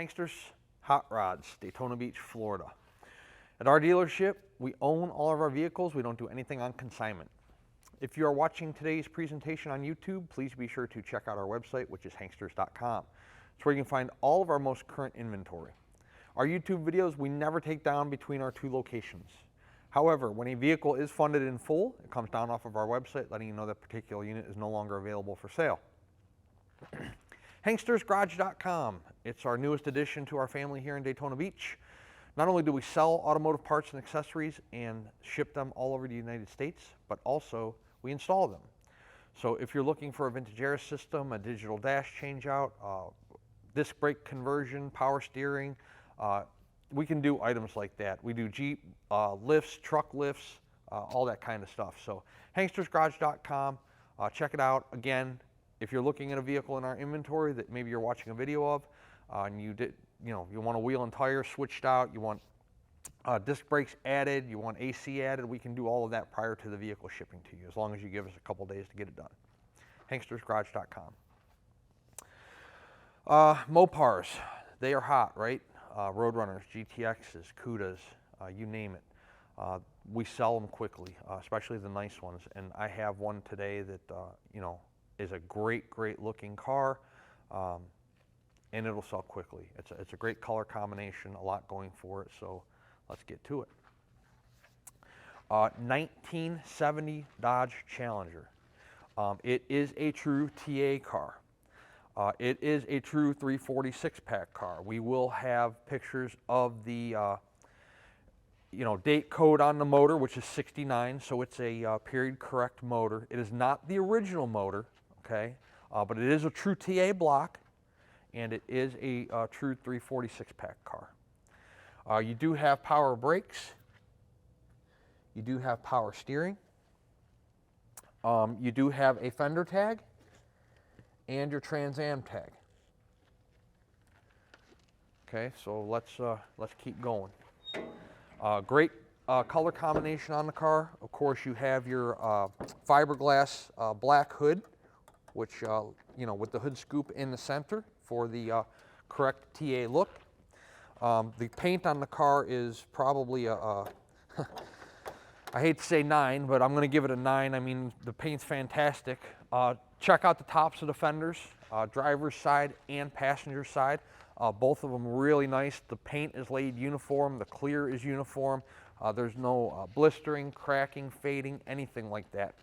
Hanksters Hot Rods, Daytona Beach, Florida. At our dealership, we own all of our vehicles. We don't do anything on consignment. If you are watching today's presentation on YouTube, please be sure to check out our website, which is hanksters.com. It's where you can find all of our most current inventory. Our YouTube videos, we never take down between our two locations. However, when a vehicle is funded in full, it comes down off of our website, letting you know that particular unit is no longer available for sale. HankstersGarage.com. It's our newest addition to our family here in Daytona Beach. Not only do we sell automotive parts and accessories and ship them all over the United States, but also we install them. So if you're looking for a vintage air system, a digital dash changeout, disc brake conversion, power steering, we can do items like that. We do Jeep lifts, truck lifts, all that kind of stuff. So HankstersGarage.com, check it out. Again, if you're looking at a vehicle in our inventory that maybe you're watching a video of, and you want a wheel and tire switched out, you want disc brakes added, you want AC added, we can do all of that prior to the vehicle shipping to you, as long as you give us a couple days to get it done. HankstersGarage.com. Mopars, they are hot, right? Roadrunners, GTXs, Cudas, you name it. We sell them quickly, especially the nice ones. And I have one today that is a great looking car, and it'll sell quickly. It's a great color combination, a lot going for it. So let's get to it. 1970 Dodge Challenger. It is a true TA car. It is a true 346 pack car. We will have pictures of the date code on the motor, which is 69, so it's a period correct motor. It is not the original motor, okay, but it is a true TA block, and it is a true 346 pack car. You do have power brakes. You do have power steering. You do have a fender tag and your Trans Am tag. Okay, so let's keep going. Great color combination on the car. Of course, you have your fiberglass black hood, which with the hood scoop in the center for the correct TA look. The paint on the car is probably a I hate to say 9, but I'm going to give it a 9. I mean, the paint's fantastic. Check out the tops of the fenders, driver's side and passenger side. Both of them really nice. The paint is laid uniform. The clear is uniform. There's no blistering, cracking, fading, anything like that.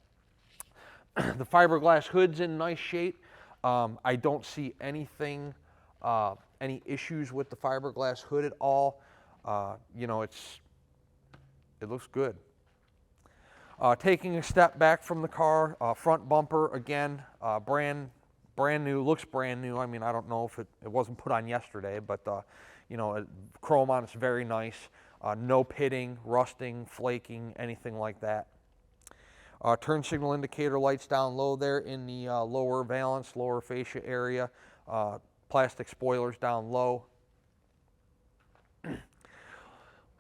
The fiberglass hood's in nice shape. I don't see anything, any issues with the fiberglass hood at all. It looks good. Taking a step back from the car, front bumper, again, brand new, looks brand new. I mean, I don't know if it wasn't put on yesterday, but, chrome on it's very nice. No pitting, rusting, flaking, anything like that. Turn signal indicator lights down low there in the lower valance, lower fascia area. Plastic spoilers down low.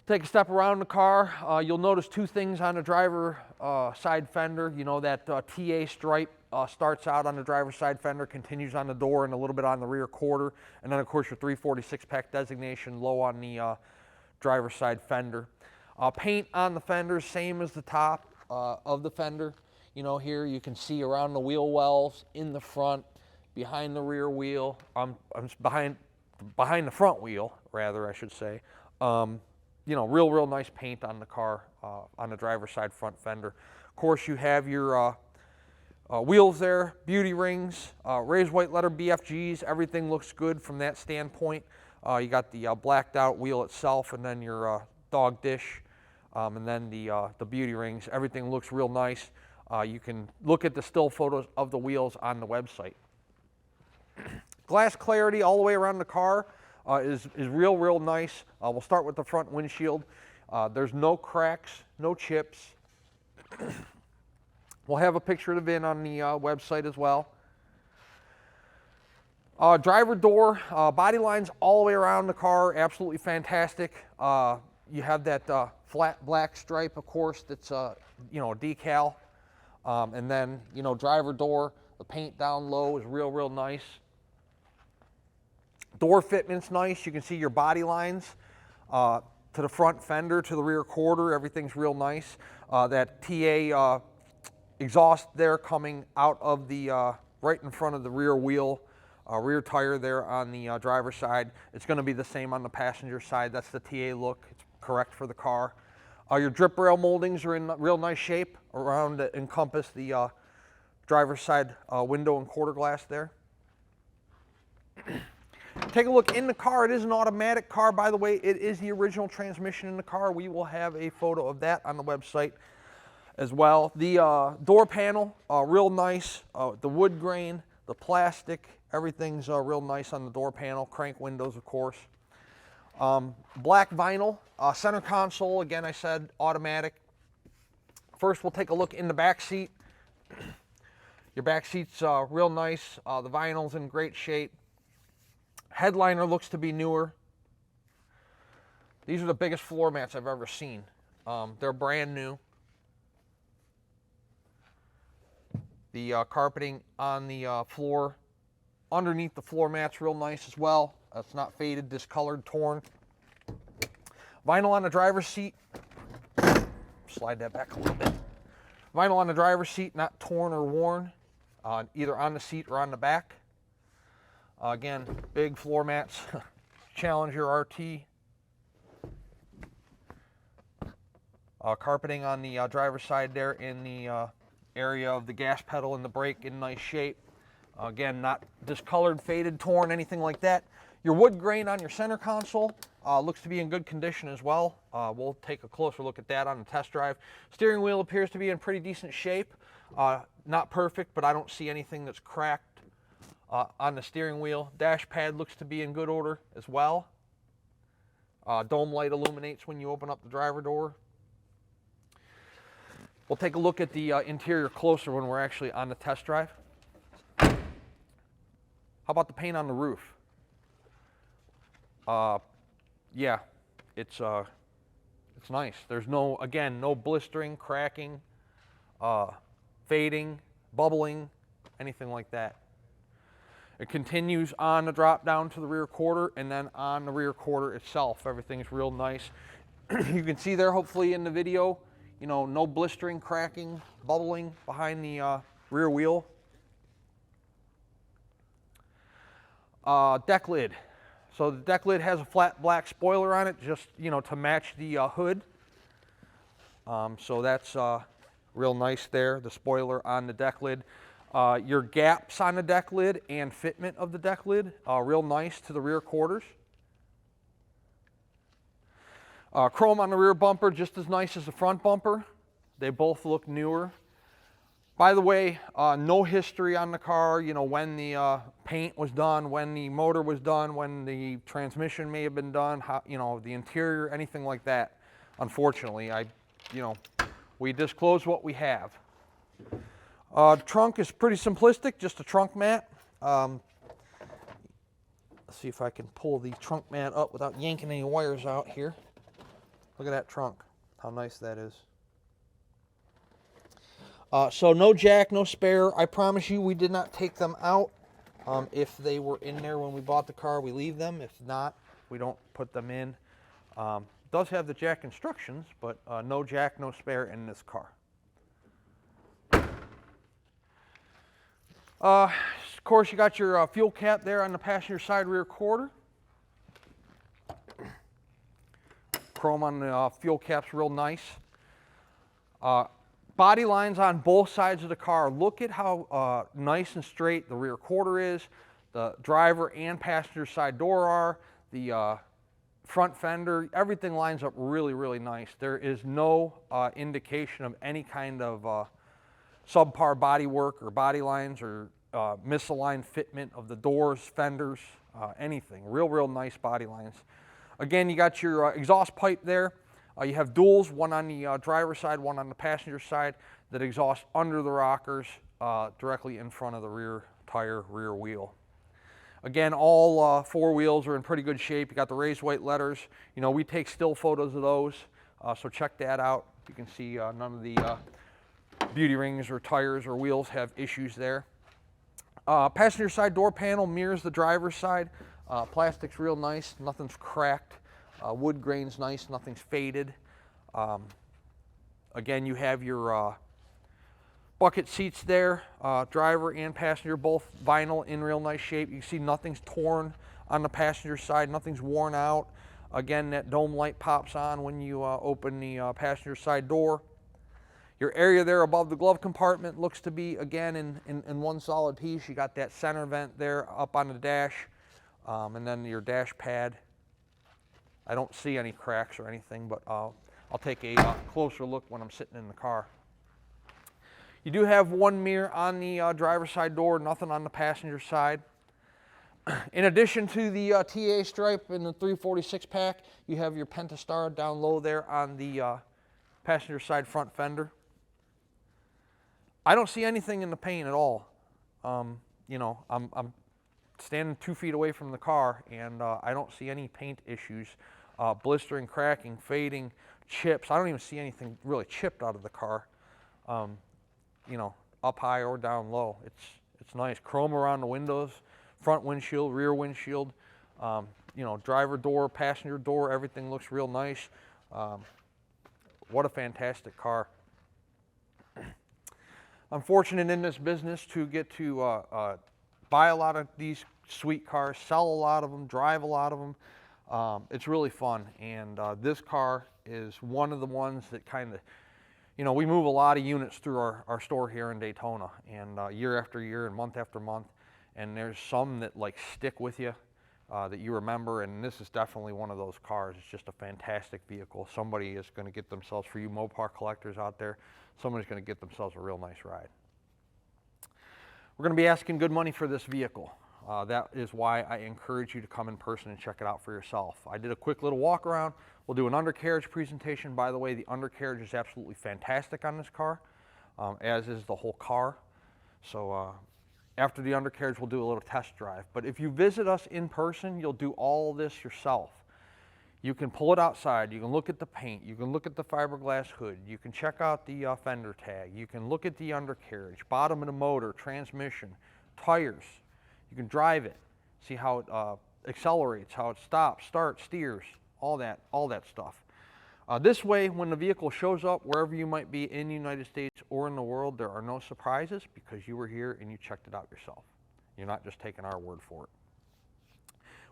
Take a step around the car. You'll notice two things on the driver side fender. You know that TA stripe starts out on the driver's side fender, continues on the door and a little bit on the rear quarter. And then, of course, your 346 pack designation low on the driver's side fender. Paint on the fenders, same as the top of the fender. Here you can see around the wheel wells, in the front, behind the rear wheel, behind the front wheel, rather, I should say. Real nice paint on the car, on the driver's side front fender. Of course, you have your wheels there, beauty rings, raised white letter BFGs. Everything looks good from that standpoint. You got the blacked out wheel itself, and then your dog dish, and then the beauty rings. Everything looks real nice. You can look at the still photos of the wheels on the website. Glass clarity all the way around the car. Is real nice. We'll start with the front windshield. There's no cracks, no chips. We'll have a picture of the VIN on the website as well. Driver door, body lines all the way around the car, absolutely fantastic. You have that flat black stripe, of course, that's decal. And then, driver door, the paint down low is real nice. Door fitment's nice. You can see your body lines to the front fender, to the rear quarter. Everything's real nice. That TA exhaust there coming out of the right in front of the rear wheel, rear tire there on the driver's side. It's going to be the same on the passenger side. That's the TA look. It's correct for the car. Your drip rail moldings are in real nice shape around to encompass the driver's side window and quarter glass there. Take a look in the car. It is an automatic car, by the way. It is the original transmission in the car. We will have a photo of that on the website as well. The door panel, real nice. The wood grain, the plastic, everything's real nice on the door panel. Crank windows, of course. Black vinyl. Center console, again, I said automatic. First, we'll take a look in the back seat. Your back seat's real nice. The vinyl's in great shape. Headliner looks to be newer. These are the biggest floor mats I've ever seen. They're brand new. The carpeting on the floor, underneath the floor mat's real nice as well. It's not faded, discolored, torn. Vinyl on the driver's seat. Slide that back a little bit. Vinyl on the driver's seat, not torn or worn, either on the seat or on the back. Again, big floor mats. Challenger RT. Carpeting on the driver's side there in the area of the gas pedal and the brake in nice shape. Again, not discolored, faded, torn, anything like that. Your wood grain on your center console looks to be in good condition as well. We'll take a closer look at that on the test drive. Steering wheel appears to be in pretty decent shape. Not perfect, but I don't see anything that's cracked on the steering wheel. Dash pad looks to be in good order as well. Dome light illuminates when you open up the driver door. We'll take a look at the interior closer when we're actually on the test drive. How about the paint on the roof? Yeah, it's nice. There's no blistering, cracking, fading, bubbling, anything like that. It continues on the drop down to the rear quarter, and then on the rear quarter itself, everything's real nice. You can see there, hopefully in the video, you know, no blistering, cracking, bubbling behind the rear wheel. Deck lid. So the deck lid has a flat black spoiler on it, just, you know, to match the hood. So that's real nice there, the spoiler on the deck lid. Your gaps on the deck lid and fitment of the deck lid, real nice to the rear quarters. Chrome on the rear bumper, just as nice as the front bumper. They both look newer. By the way, no history on the car, you know, when the paint was done, when the motor was done, when the transmission may have been done, how, you know, the interior, anything like that. Unfortunately, we disclose what we have. The trunk is pretty simplistic, just a trunk mat. Let's see if I can pull the trunk mat up without yanking any wires out here. Look at that trunk, how nice that is. So no jack, no spare. I promise you we did not take them out. If they were in there when we bought the car, we leave them. If not, we don't put them in. Does have the jack instructions, but no jack, no spare in this car. Of course, you got your fuel cap there on the passenger side rear quarter. Chrome on the fuel cap's real nice. Body lines on both sides of the car. Look at how nice and straight the rear quarter is. The driver and passenger side door are. The front fender, everything lines up really, really nice. There is no indication of any kind of subpar body work or body lines or misaligned fitment of the doors, fenders, anything. Real nice body lines. Again, you got your exhaust pipe there. You have duals, one on the driver's side, one on the passenger side, that exhaust under the rockers directly in front of the rear tire, rear wheel. Again, all four wheels are in pretty good shape. You got the raised white letters. You know, we take still photos of those, so check that out. You can see none of the beauty rings or tires or wheels have issues there. Passenger side door panel mirrors the driver's side. Plastic's real nice, nothing's cracked. Wood grain's nice, nothing's faded. Again, you have your bucket seats there, driver and passenger, both vinyl in real nice shape. You can see nothing's torn on the passenger side, nothing's worn out. Again, that dome light pops on when you open the passenger side door. Your area there above the glove compartment looks to be, again, in one solid piece. You got that center vent there up on the dash, and then your dash pad. I don't see any cracks or anything, but I'll take a closer look when I'm sitting in the car. You do have one mirror on the driver's side door, nothing on the passenger side. In addition to the TA stripe in the 346 pack, you have your Pentastar down low there on the passenger side front fender. I don't see anything in the paint at all. You know, I'm standing 2 feet away from the car, and I don't see any paint issues, blistering, cracking, fading, chips. I don't even see anything really chipped out of the car. You know, up high or down low. It's nice. Chrome around the windows, front windshield, rear windshield. You know, driver door, passenger door, everything looks real nice. What a fantastic car. I'm fortunate in this business to get to buy a lot of these sweet cars, sell a lot of them, drive a lot of them. It's really fun, and this car is one of the ones that kind of, you know, we move a lot of units through our store here in Daytona, and year after year and month after month, and there's some that like stick with you, that you remember, and this is definitely one of those cars. It's just a fantastic vehicle. Somebody is going to get themselves, for you Mopar collectors out there, somebody's going to get themselves a real nice ride. We're going to be asking good money for this vehicle. That is why I encourage you to come in person and check it out for yourself. I did a quick little walk around. We'll do an undercarriage presentation. By the way, the undercarriage is absolutely fantastic on this car, as is the whole car. So after the undercarriage, we'll do a little test drive. But if you visit us in person, you'll do all this yourself. You can pull it outside, you can look at the paint, you can look at the fiberglass hood, you can check out the fender tag, you can look at the undercarriage, bottom of the motor, transmission, tires. You can drive it, see how it accelerates, how it stops, starts, steers, all that stuff. This way, when the vehicle shows up wherever you might be in the United States or in the world, there are no surprises because you were here and you checked it out yourself. You're not just taking our word for it.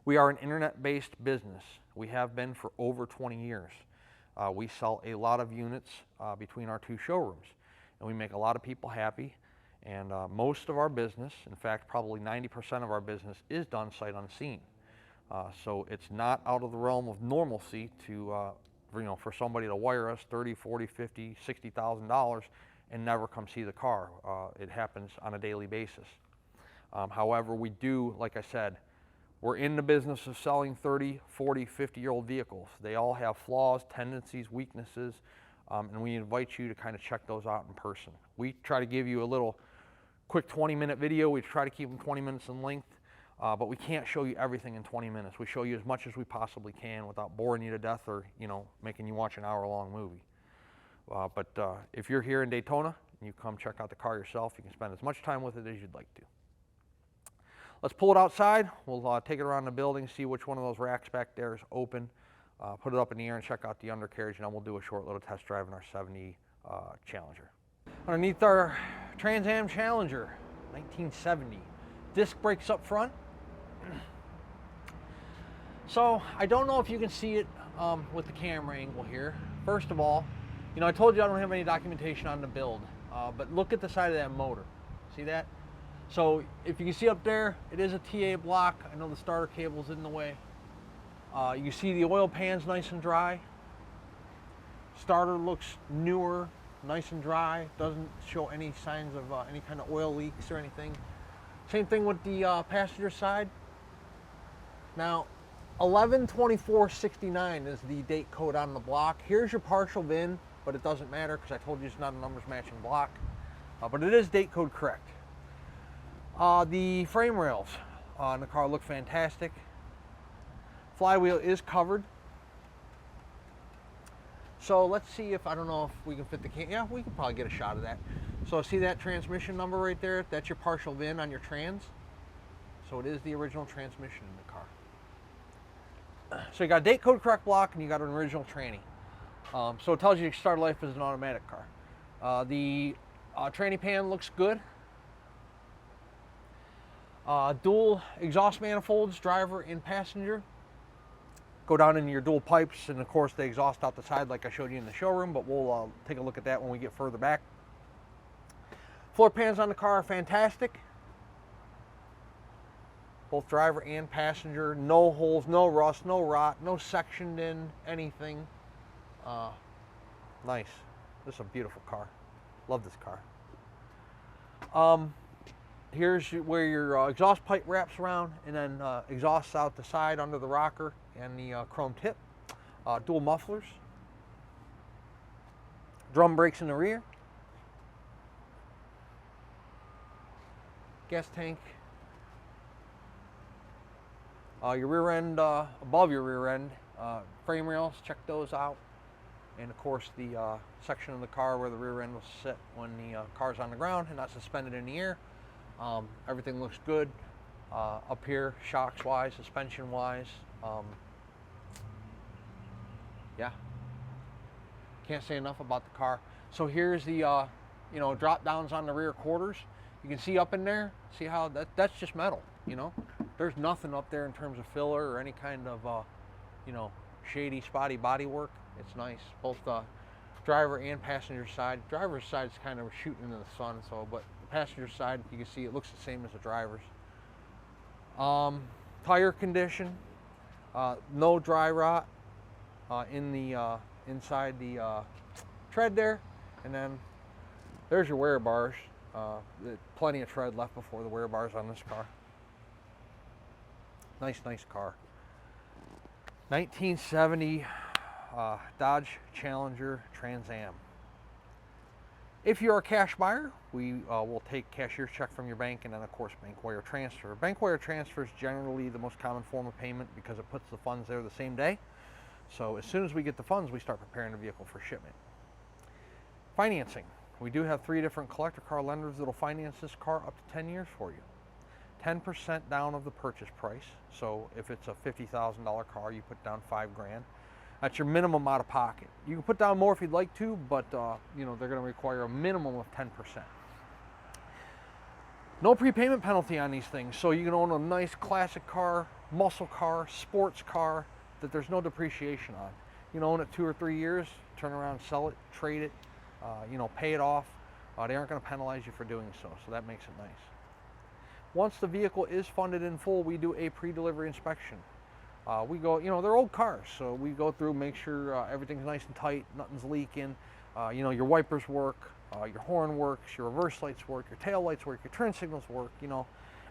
We are an internet-based business. We have been for over 20 years. We sell a lot of units between our two showrooms, and we make a lot of people happy. And most of our business, in fact, probably 90% of our business, is done sight unseen. So it's not out of the realm of normalcy to, for somebody to wire us $30, $40, $50, $60,000 and never come see the car. It happens on a daily basis. However, we do, like I said, we're in the business of selling 30, 40, 50-year-old vehicles. They all have flaws, tendencies, weaknesses, and we invite you to kind of check those out in person. We try to give you a little quick 20-minute video. We try to keep them 20 minutes in length, but we can't show you everything in 20 minutes. We show you as much as we possibly can without boring you to death or, making you watch an hour-long movie. But if you're here in Daytona and you come check out the car yourself, you can spend as much time with it as you'd like to. Let's pull it outside. We'll take it around the building, see which one of those racks back there is open, put it up in the air and check out the undercarriage, and then we'll do a short little test drive in our 70 Challenger. Underneath our Trans Am Challenger, 1970. Disc brakes up front. So I don't know if you can see it with the camera angle here. First of all, I told you I don't have any documentation on the build, but look at the side of that motor. See that? So if you can see up there, it is a TA block. I know the starter cable's in the way. You see the oil pan's nice and dry. Starter looks newer, nice and dry. Doesn't show any signs of any kind of oil leaks or anything. Same thing with the passenger side. Now, 112469 is the date code on the block. Here's your partial VIN, but it doesn't matter because I told you it's not a numbers matching block. But it is date code correct. The frame rails on the car look fantastic. Flywheel is covered. So let's see if, I don't know if we can fit the camera. Yeah, we can probably get a shot of that. So see that transmission number right there? That's your partial VIN on your trans. So it is the original transmission in the car. So you got a date code correct block and you got an original tranny. So it tells you to start life as an automatic car. The tranny pan looks good. Dual exhaust manifolds, driver and passenger. Go down into your dual pipes, and of course they exhaust out the side like I showed you in the showroom, but we'll take a look at that when we get further back. Floor pans on the car are fantastic. Both driver and passenger. No holes, no rust, no rot, no sectioned in anything. Nice. This is a beautiful car. Love this car. Here's where your exhaust pipe wraps around and then exhausts out the side under the rocker and the chrome tip. Dual mufflers. Drum brakes in the rear. Gas tank. Your rear end, above your rear end, frame rails, check those out. And of course the section of the car where the rear end will sit when the car's on the ground and not suspended in the air. Everything looks good up here, shocks wise, suspension wise. Yeah, can't say enough about the car. So here's the drop downs on the rear quarters. You can see up in there, see how that's just metal, there's nothing up there in terms of filler or any kind of shady spotty body work. It's nice, both the driver and passenger side. Driver's side is kind of shooting into the sun, but the passenger side, you can see it looks the same as the driver's. Tire condition, no dry rot in the inside the tread there, and then there's your wear bars. Plenty of tread left before the wear bars on this car. Nice car. 1970 Dodge Challenger Trans Am. If you're a cash buyer, we will take cashier's check from your bank and then of course bank wire transfer. Bank wire transfer is generally the most common form of payment because it puts the funds there the same day. So as soon as we get the funds, we start preparing the vehicle for shipment. Financing. We do have 3 different collector car lenders that'll finance this car up to 10 years for you. 10% down of the purchase price. So if it's a $50,000 car, you put down $5 grand. That's your minimum out of pocket. You can put down more if you'd like to, but they're going to require a minimum of 10%. No prepayment penalty on these things, so you can own a nice classic car, muscle car, sports car that there's no depreciation on. Own it 2 or 3 years, turn around, sell it, trade it, pay it off. They aren't going to penalize you for doing so that makes it nice. Once the vehicle is funded in full, we do a pre-delivery inspection. We go, they're old cars, so we go through, make sure everything's nice and tight, nothing's leaking, your wipers work, your horn works, your reverse lights work, your tail lights work, your turn signals work,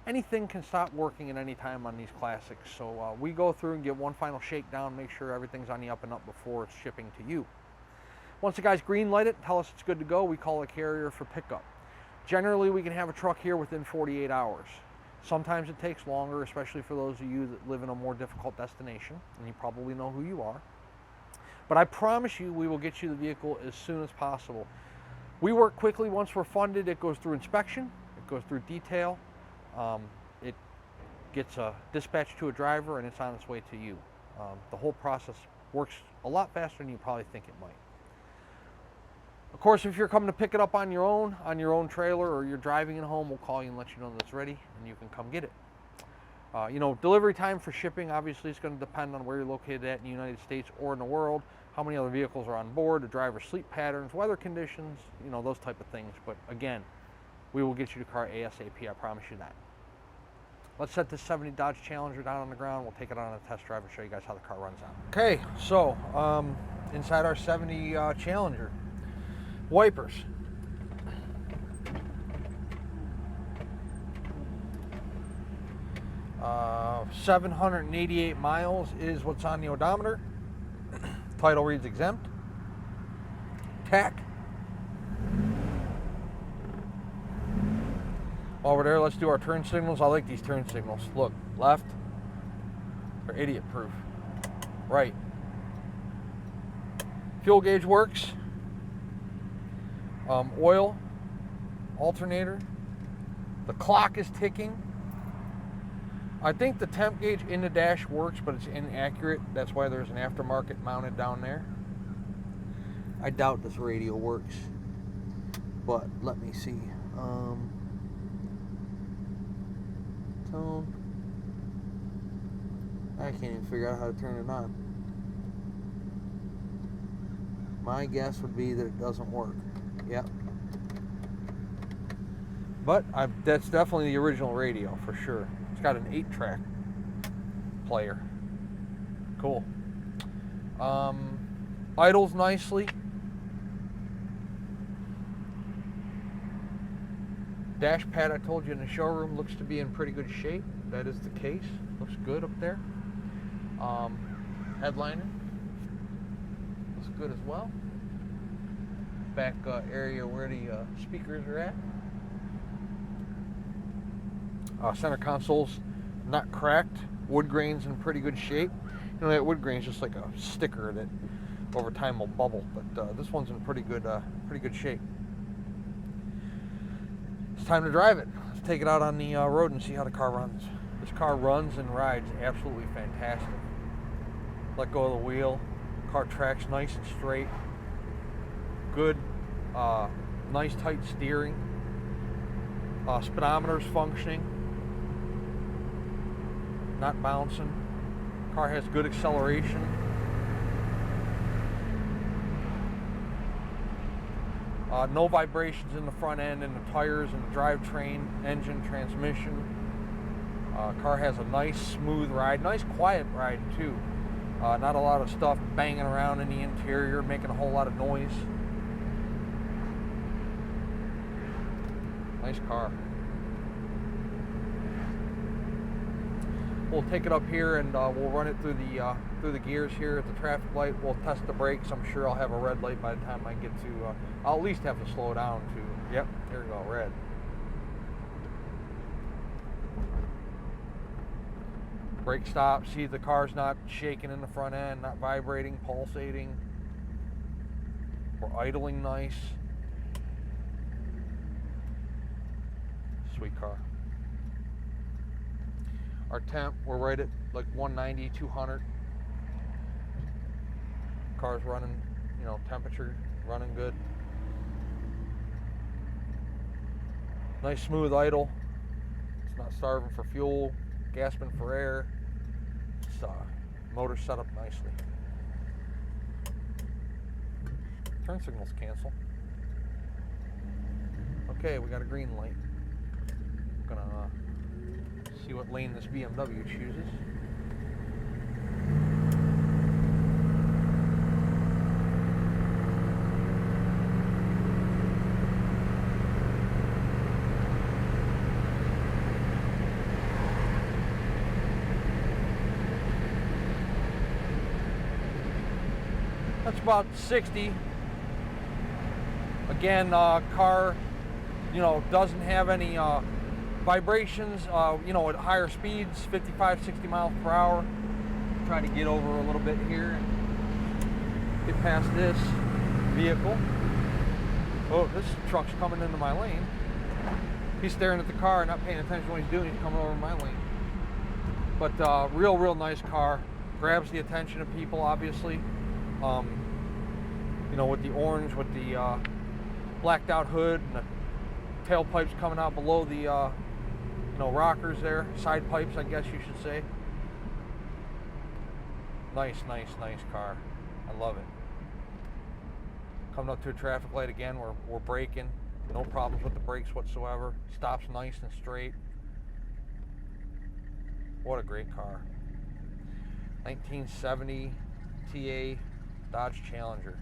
anything can stop working at any time on these classics. So we go through and get one final shakedown, make sure everything's on the up and up before it's shipping to you. Once the guys green light it, tell us it's good to go, we call a carrier for pickup. Generally, we can have a truck here within 48 hours. Sometimes it takes longer, especially for those of you that live in a more difficult destination, and you probably know who you are. But I promise you, we will get you the vehicle as soon as possible. We work quickly once we're funded. It goes through inspection, it goes through detail, it gets dispatched to a driver, and it's on its way to you. The whole process works a lot faster than you probably think it might. Of course, if you're coming to pick it up on your own trailer, or you're driving it home, we'll call you and let you know that it's ready and you can come get it. Delivery time for shipping, obviously, is going to depend on where you're located at in the United States or in the world, how many other vehicles are on board, the driver's sleep patterns, weather conditions, those type of things. But again, we will get you the car ASAP, I promise you that. Let's set this 70 Dodge Challenger down on the ground. We'll take it on a test drive and show you guys how the car runs out. Okay, so inside our 70 Challenger. Wipers. Uh, 788 miles is what's on the odometer. Title reads exempt. Tack. While we're there, let's do our turn signals. I like these turn signals. Look, left. They're idiot proof. Right. Fuel gauge works. Oil, alternator, the clock is ticking. I think the temp gauge in the dash works, but it's inaccurate. That's why there's an aftermarket mounted down there. I doubt this radio works, but let me see. Tone. I can't even figure out how to turn it on. My guess would be that it doesn't work. Yep. But that's definitely the original radio for sure. It's got an 8-track player. Cool. Idles nicely. Dash pad, I told you, in the showroom looks to be in pretty good shape. That is the case. Looks good up there. Headliner looks good as well. Back area where the speakers are at. Center console's not cracked. Wood grain's in pretty good shape. You know, that wood grain's just like a sticker that over time will bubble, but this one's in pretty good shape. It's time to drive it. Let's take it out on the road and see how the car runs. This car runs and rides absolutely fantastic. Let go of the wheel. Car tracks nice and straight. Good, nice tight steering. Speedometer's functioning. Not bouncing. Car has good acceleration. No vibrations in the front end, in the tires, in the drivetrain, engine, transmission. Car has a nice smooth ride, nice quiet ride too. Not a lot of stuff banging around in the interior, making a whole lot of noise. Nice car. We'll take it up here and we'll run it through the gears here at the traffic light. We'll test the brakes. I'm sure I'll have a red light by the time I get to. I'll at least have to slow down to. Yep, here we go, red. Brake stop. See, the car's not shaking in the front end, not vibrating, pulsating. We're idling nice. Sweet car. Our temp, we're right at like 190, 200. Car's running, you know, temperature running good. Nice smooth idle. It's not starving for fuel, gasping for air. It's motor set up nicely. Turn signals cancel. Okay, we got a green light. I'm gonna see what lane this BMW chooses. That's about 60. Again, car, you know, doesn't have any vibrations, you know, at higher speeds, 55, 60 miles per hour. Try to get over a little bit here and get past this vehicle. Oh, this truck's coming into my lane. He's staring at the car, not paying attention to what he's doing. He's coming over my lane. But real nice car. Grabs the attention of people, obviously. You know, with the orange, with the blacked out hood and the tailpipes coming out below the you know, rockers there, side pipes, I guess you should say. Nice car. I love it. Coming up to a traffic light again, we're braking. No problems with the brakes whatsoever. Stops nice and straight. What a great car. 1970 TA Dodge Challenger.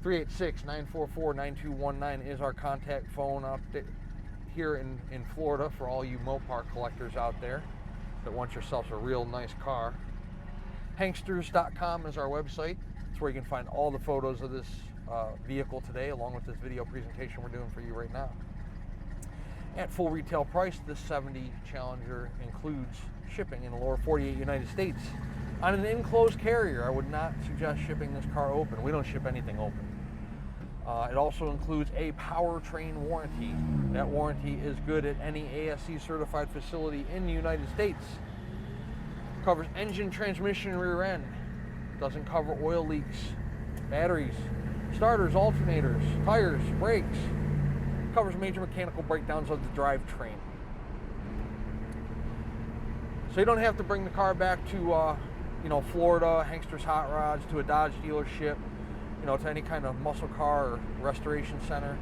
386-944-9219 is our contact phone up here in Florida for all you Mopar collectors out there that want yourselves a real nice car. Hanksters.com is our website. It's where you can find all the photos of this vehicle today, along with this video presentation we're doing for you right now. At full retail price, this 70 Challenger includes shipping in the lower 48 United States. On an enclosed carrier, I would not suggest shipping this car open. We don't ship anything open. It also includes a powertrain warranty. That warranty is good at any ASE certified facility in the United States. Covers engine, transmission, rear end. Doesn't cover oil leaks, batteries, starters, alternators, tires, brakes. Covers major mechanical breakdowns of the drivetrain. So you don't have to bring the car back to Florida, Hankster's Hot Rods, to a Dodge dealership, to any kind of muscle car or restoration center.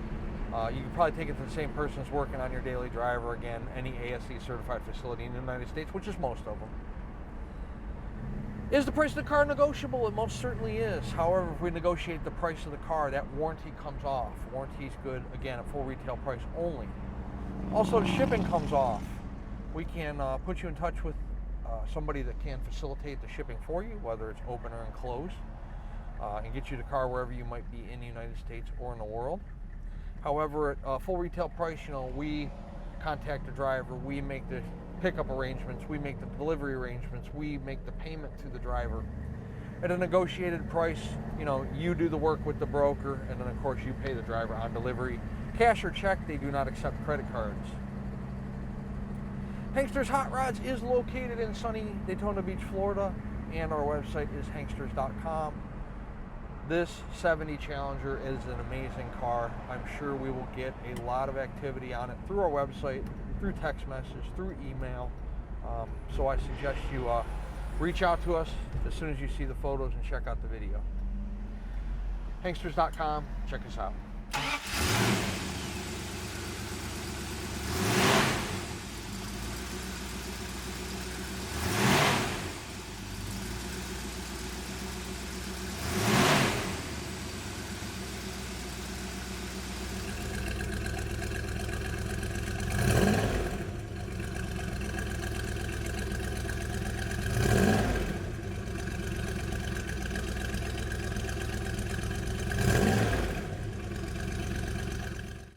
You can probably take it to the same person who's working on your daily driver, again, any ASE certified facility in the United States, which is most of them. Is the price of the car negotiable? It most certainly is. However, if we negotiate the price of the car, that warranty comes off. Warranty is good, again, at full retail price only. Also, the shipping comes off. We can put you in touch with somebody that can facilitate the shipping for you, whether it's open or enclosed, and get you the car wherever you might be in the United States or in the world. However, at full retail price, we contact the driver, we make the pickup arrangements, we make the delivery arrangements, we make the payment to the driver. At a negotiated price, you do the work with the broker, and then of course you pay the driver on delivery. Cash or check, they do not accept credit cards. Hankster's Hot Rods is located in sunny Daytona Beach, Florida, and our website is hanksters.com. This 70 Challenger is an amazing car. I'm sure we will get a lot of activity on it through our website, through text message, through email. So I suggest you reach out to us as soon as you see the photos and check out the video. Hanksters.com, check us out.